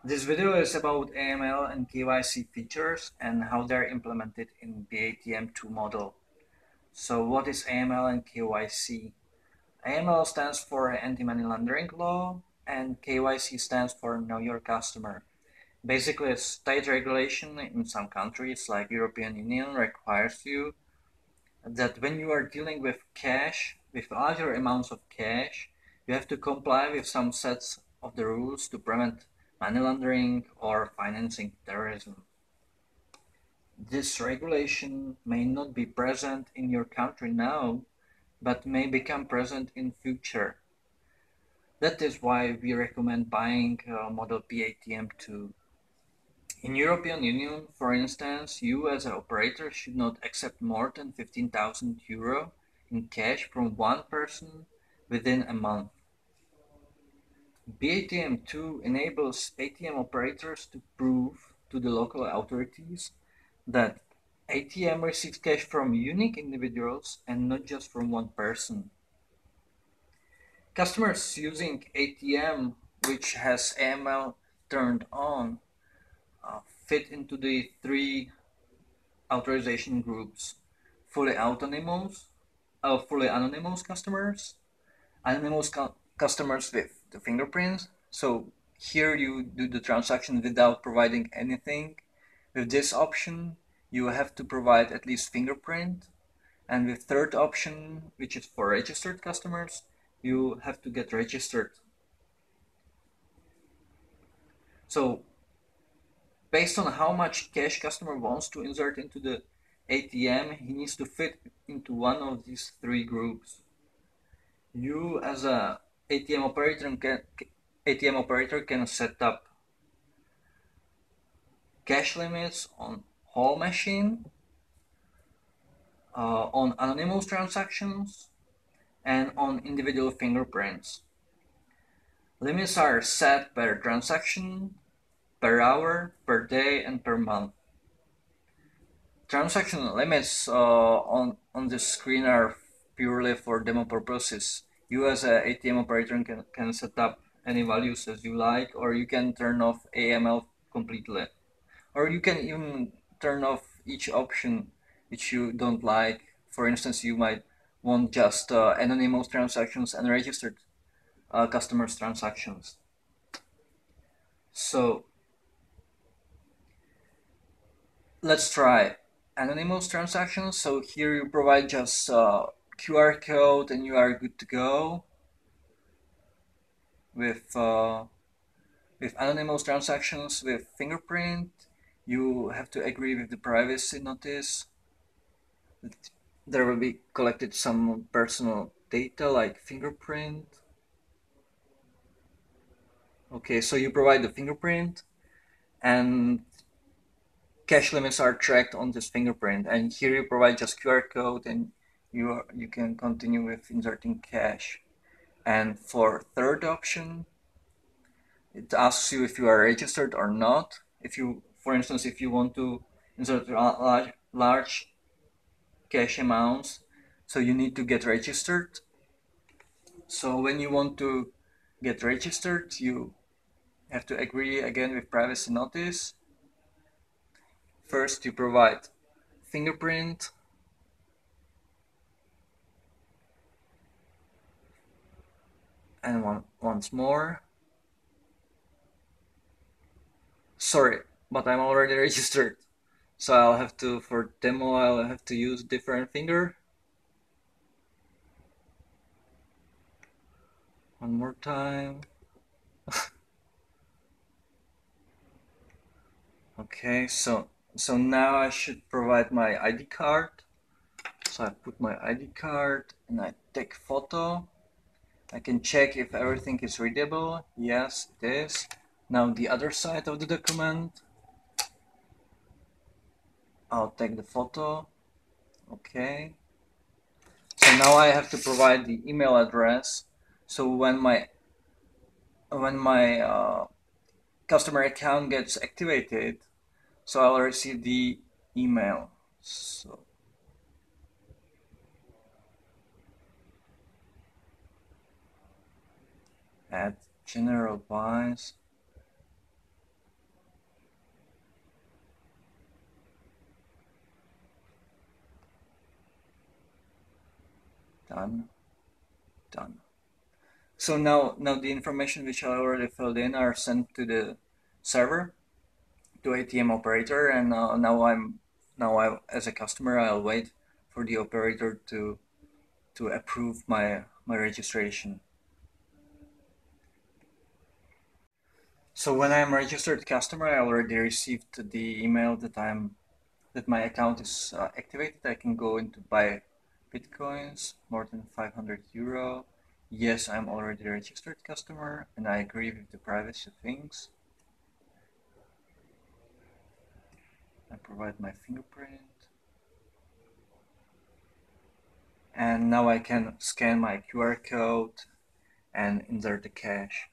This video is about AML and KYC features and how they're implemented in the BATMTwo model. So what is AML and KYC? AML stands for Anti-Money Laundering Law and KYC stands for Know Your Customer. Basically, a state regulation in some countries like European Union requires you that when you are dealing with cash, with larger amounts of cash, you have to comply with some sets of the rules to prevent money laundering or financing terrorism. This regulation may not be present in your country now, but may become present in future. That is why we recommend buying model BATM2. In European Union, for instance, you as an operator should not accept more than €15,000 in cash from one person within a month. BATM2 enables ATM operators to prove to the local authorities that ATM receives cash from unique individuals and not just from one person. Customers using ATM which has AML turned on fit into the three authorization groups: fully anonymous customers, anonymous customers with the fingerprints. So here you do the transaction without providing anything. With this option, you have to provide at least fingerprint. And with third option, which is for registered customers, you have to get registered. So based on how much cash customer wants to insert into the ATM, he needs to fit into one of these three groups. You as a ATM operator can set up cash limits on whole machine, on anonymous transactions, and on individual fingerprints. Limits are set per transaction, per hour, per day, and per month. Transaction limits on this screen are purely for demo purposes. You as a ATM operator can set up any values as you like, or you can turn off AML completely. Or you can even turn off each option which you don't like. For instance, you might want just anonymous transactions and registered customers transactions. So let's try anonymous transactions. So here you provide just QR code and you are good to go. With anonymous transactions with fingerprint, you have to agree with the privacy notice. There will be collected some personal data like fingerprint. Okay, so you provide the fingerprint and cash limits are tracked on this fingerprint, and here you provide just QR code and you can continue with inserting cash. And for third option, it asks you if you are registered or not. If you, for instance, if you want to insert large cash amounts, so you need to get registered. So when you want to get registered, you have to agree again with privacy notice. First, you provide fingerprint, and once more. Sorry, but I'm already registered. So I'll have to, for demo, I'll have to use different finger. One more time. Okay, so now I should provide my ID card. So I put my ID card and I take photo. I can check if everything is readable. Yes, it is. Now the other side of the document. I'll take the photo. Okay. So now I have to provide the email address. So when my customer account gets activated, so I'll receive the email. So add general buys. Done. Done. So now the information which I already filled in are sent to the server, to ATM operator, and now I, as a customer, I'll wait for the operator to approve my registration. So when I'm a registered customer, I already received the email that my account is activated. I can go into buy Bitcoins, more than 500 euro. Yes, I'm already a registered customer and I agree with the privacy things. I provide my fingerprint. And now I can scan my QR code and insert the cash.